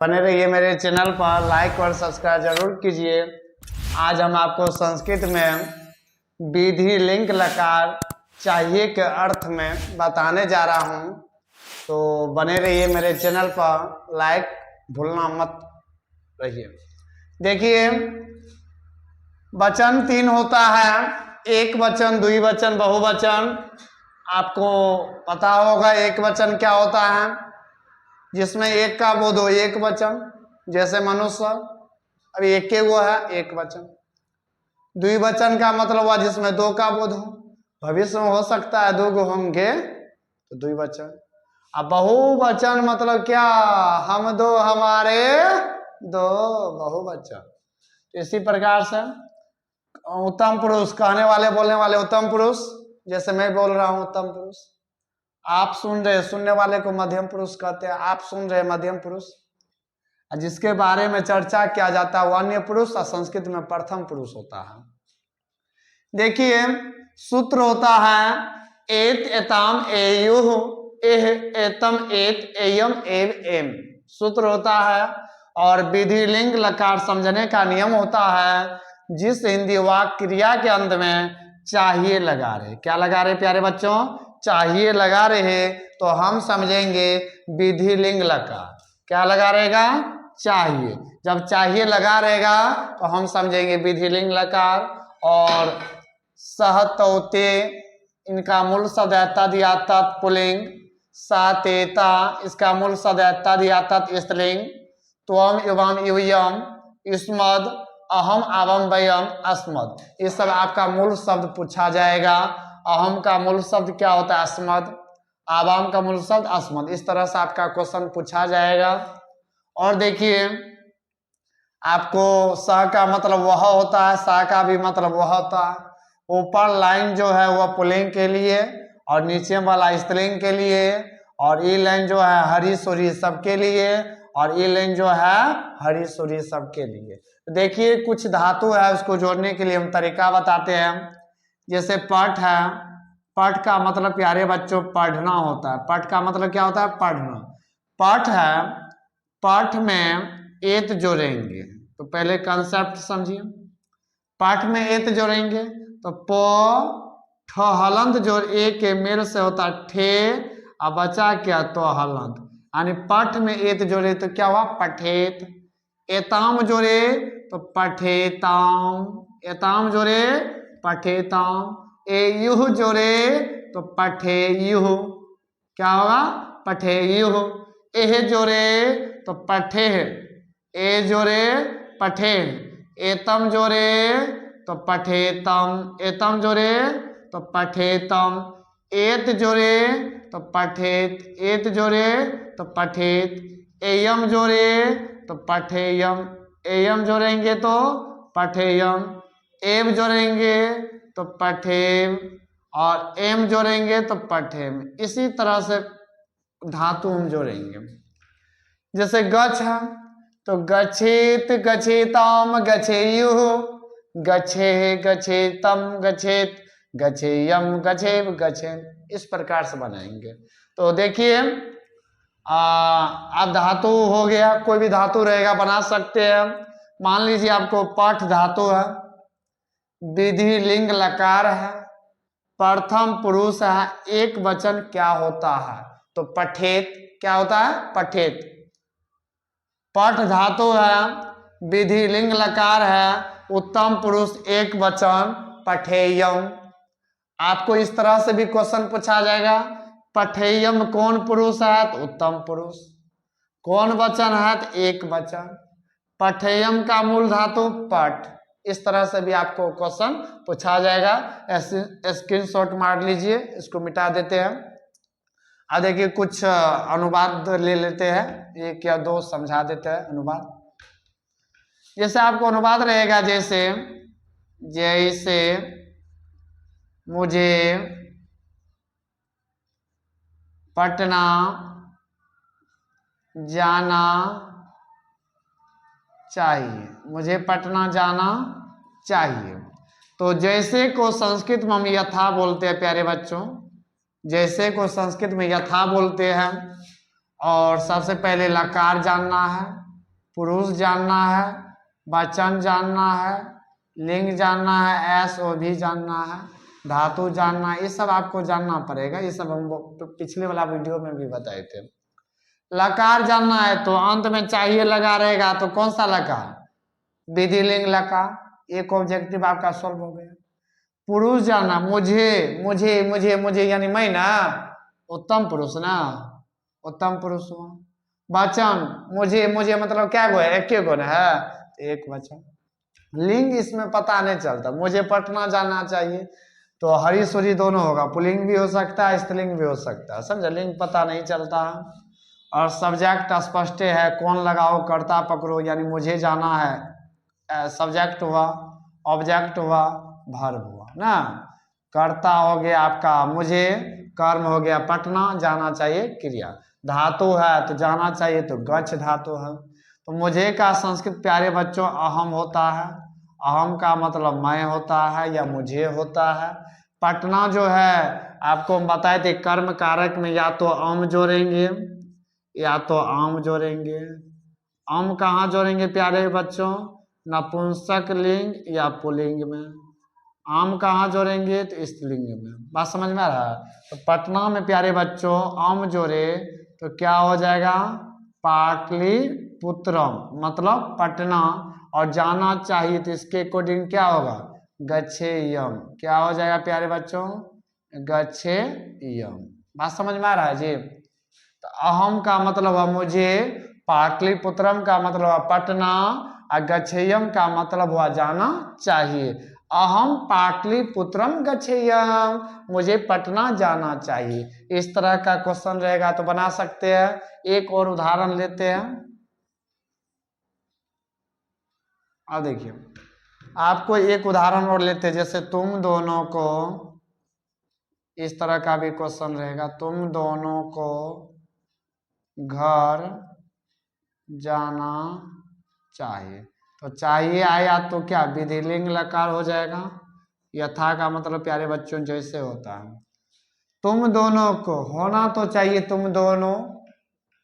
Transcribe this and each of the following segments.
बने रहिए मेरे चैनल पर, लाइक और सब्सक्राइब जरूर कीजिए। आज हम आपको संस्कृत में विधि लिंग लकार चाहिए के अर्थ में बताने जा रहा हूं, तो बने रहिए मेरे चैनल पर, लाइक भूलना मत रहिए। देखिए, वचन 3 होता है, एक वचन, द्विवचन, बहुवचन। आपको पता होगा एक वचन क्या होता है, जिसमें एक का बोध हो, एक वचन। जैसे मनुष्य, अभी एक के वो है, एक वचन। द्विवचन का मतलब हुआ जिसमें दो का बोध हो, भविष्य में हो सकता है दो गो होंगे तो द्विवचन। अब बहुवचन मतलब क्या, हम दो हमारे दो, बहुवचन। इसी प्रकार से उत्तम पुरुष, कहने वाले बोलने वाले उत्तम पुरुष, जैसे मैं बोल रहा हूं उत्तम पुरुष। आप सुन रहे, सुनने वाले को मध्यम पुरुष कहते हैं, आप सुन रहे मध्यम पुरुष। जिसके बारे में चर्चा किया जाता है वो अन्य पुरुष, और संस्कृत में प्रथम पुरुष होता है। देखिए, सूत्र होता है एत एताम एयुः, एह एतम एत एयम एव एम, सूत्र होता है। और विधि लिंग लकार समझने का नियम होता है, जिस हिंदी वाक्य क्रिया के अंत में चाहिए लगा रहे। क्या लगा रहे प्यारे बच्चों? चाहिए लगा रहे, तो हम समझेंगे विधि लिंग लकार। क्या लगा रहेगा? चाहिए। जब चाहिए लगा रहेगा तो हम समझेंगे विधि लिंग लकार। और सहतौते, इनका मूल शब्द है तद या तत् पुल्लिंग। सातेता, इसका मूल शब्द है तद या तत् स्त्रीलिंग। त्वम एवं यूयम, युष्मद्, अहम आवम वयम, अस्मद। ये सब आपका मूल शब्द पूछा जाएगा। अहम का मूल शब्द क्या होता है? अस्मद। आवाम का मूल शब्द अस्मद। इस तरह से आपका क्वेश्चन पूछा जाएगा। और देखिए, आपको स का मतलब वह होता है, सा का भी मतलब वह होता है। ऊपर लाइन जो है वह पुल्लिंग के लिए, और नीचे वाला स्त्रीलिंग के लिए, और ई लाइन जो है हरी सूरी सबके लिए, और ई लाइन जो है हरी सूरी सबके लिए। देखिए, कुछ धातु है, उसको जोड़ने के लिए हम तरीका बताते हैं। जैसे पठ है, पठ का मतलब प्यारे बच्चों पढ़ना होता है। पठ का मतलब क्या होता है? पढ़ना। पठ है, पठ में एत जोड़ेंगे, तो पहले कंसेप्ट समझिए। पाठ में एत जोड़ेंगे तो प ठ हलंत जोड़ ए के मेल से होता ठे, अब बचा क्या? तो हलंत, यानी पठ में एत जोड़े तो क्या हुआ? पठेत। एताम जोड़े तो पठेताम, एताम जोड़े पठेताम। एयुः जोड़े तो पठेयुः, क्या होगा? पठेयुः। एह जोड़े तो पठेह, ए जोड़े पठेह। एतम जोड़े तो पठेतम, एतम जोड़े तो पठेतम। एत जोड़े तो पठेत, एत जोड़े तो पठेत। एयम जोड़े तो पठेयम, एयम जोड़ेंगे तो पठेयम। एम जोड़ेंगे तो पठेम, और एम जोड़ेंगे तो पठेम। इसी तरह से धातु हम जोड़ेंगे। जैसे गच्छ है तो गच्छेत, गच्छेताम, गच्छेयुः। गच्छे, गच्छेतम, गच्छेत, गच्छेयम, गच्छेव, गच्छेन। इस प्रकार से बनाएंगे। तो देखिए, अब धातु हो गया, कोई भी धातु रहेगा बना सकते हैं। मान लीजिए आपको पठ धातु है, विधि लिंग लकार है, प्रथम पुरुष है, एक वचन क्या होता है? तो पठेत। क्या होता है? पठेत। पठ धातु है, विधि लिंग लकार है, उत्तम पुरुष एक वचन, पठेयम। आपको इस तरह से भी क्वेश्चन पूछा जाएगा, पठेयम कौन पुरुष है? तो उत्तम पुरुष। कौन वचन है? तो एक वचन। पठेयम का मूल धातु पठ। इस तरह से भी आपको क्वेश्चन पूछा जाएगा। स्क्रीनशॉट मार लीजिए, इसको मिटा देते हैं। अब देखिए, कुछ अनुवाद ले लेते हैं, एक या दो समझा देते हैं अनुवाद। जैसे आपको अनुवाद रहेगा, जैसे जैसे मुझे पटना जाना चाहिए, मुझे पटना जाना चाहिए। तो जैसे को संस्कृत में हम यथा बोलते हैं प्यारे बच्चों, जैसे को संस्कृत में यथा बोलते हैं। और सबसे पहले लकार जानना है, पुरुष जानना है, वचन जानना है, लिंग जानना है, एस ओ भी जानना है, धातु जानना है, ये सब आपको जानना पड़ेगा। ये सब हम पिछले वाला वीडियो में भी बताए थे। लकार जानना है तो अंत में चाहिए लगा रहेगा, तो कौन सा लकार? विधिलिंग लकार। एक ऑब्जेक्टिव आपका सॉल्व हो गया। पुरुष जानना, मुझे मुझे मुझे मुझे यानी मैं ना, उत्तम पुरुष ना, उत्तम पुरुष हुआ। वचन, मुझे मुझे मतलब क्या गो है? एक गो है, तो एक वचन। लिंग इसमें पता नहीं चलता, मुझे पटना जाना चाहिए, तो हरी सूरी दोनों होगा, पुल्लिंग भी हो सकता है, स्त्रीलिंग भी हो सकता है, समझे? लिंग पता नहीं चलता है। और सब्जेक्ट स्पष्ट है, कौन लगाओ, कर्ता पकड़ो, यानी मुझे जाना है, सब्जेक्ट हुआ, ऑब्जेक्ट हुआ, वर्ब हुआ ना। कर्ता हो गया आपका मुझे, कर्म हो गया पटना, जाना चाहिए क्रिया। धातु है तो जाना चाहिए, तो गच्छ धातु है। तो मुझे का संस्कृत प्यारे बच्चों अहम होता है। अहम का मतलब मैं होता है या मुझे होता है। पटना जो है आपको बताए थे, कर्म कारक में या तो अम जोड़ेंगे या तो आम जोड़ेंगे। आम कहाँ जोड़ेंगे प्यारे बच्चों? नपुंसक लिंग या पुल्लिंग में। आम कहाँ जोड़ेंगे? तो स्त्रीलिंग में। बात समझ में आ रहा है? तो पटना में प्यारे बच्चों आम जोड़े तो क्या हो जाएगा? पाटलिपुत्रम, मतलब पटना। और जाना चाहिए तो इसके अकॉर्डिंग क्या होगा? गच्छेयम। क्या हो जाएगा प्यारे बच्चों? गच्छेयम। बात समझ में आ रहा है जी? तो अहम का मतलब है मुझे, पाटलिपुत्रम का मतलब है पटना, और गच्छेयम का मतलब हुआ जाना चाहिए। अहम पाटलिपुत्रम गच्छेयम, मुझे पटना जाना चाहिए। इस तरह का क्वेश्चन रहेगा तो बना सकते हैं। एक और उदाहरण लेते हैं। अब देखिए, आपको एक उदाहरण और लेते हैं, जैसे तुम दोनों को, इस तरह का भी क्वेश्चन रहेगा, तुम दोनों को घर जाना चाहिए। तो चाहिए आया तो क्या विधिलिंग लकार हो जाएगा। यथा का मतलब प्यारे बच्चों जैसे होता है। तुम दोनों को होना तो चाहिए, तुम दोनों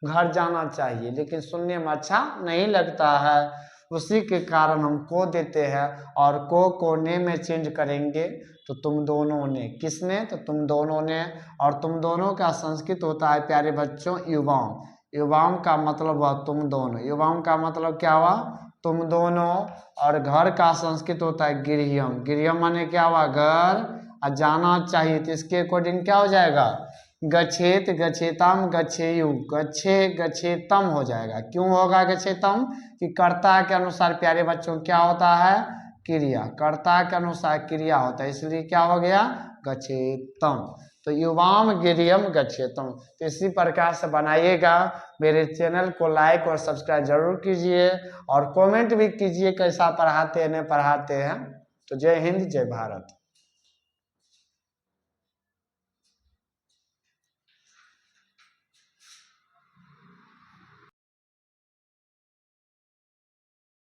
घर जाना चाहिए, लेकिन सुनने में अच्छा नहीं लगता है, उसी के कारण हम को देते हैं, और को ने में चेंज करेंगे तो तुम दोनों ने। किसने? तो तुम दोनों ने। और तुम दोनों का संस्कृत होता है प्यारे बच्चों युवाम। युवाम का मतलब हुआ तुम दोनों। युवाम का मतलब क्या हुआ? तुम दोनों। और घर का संस्कृत होता है गृहम। गृहम माने क्या हुआ? घर। और जाना चाहिए तो इसके अकॉर्डिंग क्या हो जाएगा? गच्छेत, गच्छेतम, गच्छेयु, गच्छे गच्छेतम हो जाएगा। क्यों होगा गच्छेतम? कि कर्ता के अनुसार प्यारे बच्चों क्या होता है? क्रिया। कर्ता के अनुसार क्रिया होता है, इसलिए क्या हो गया? गच्छेतम। तो युवाम गिरियम गच्छेतम। तो इसी प्रकार से बनाइएगा। मेरे चैनल को लाइक और सब्सक्राइब जरूर कीजिए, और कमेंट भी कीजिए कैसा पढ़ाते हैं नहीं पढ़ाते हैं। तो जय हिंद, जय भारत।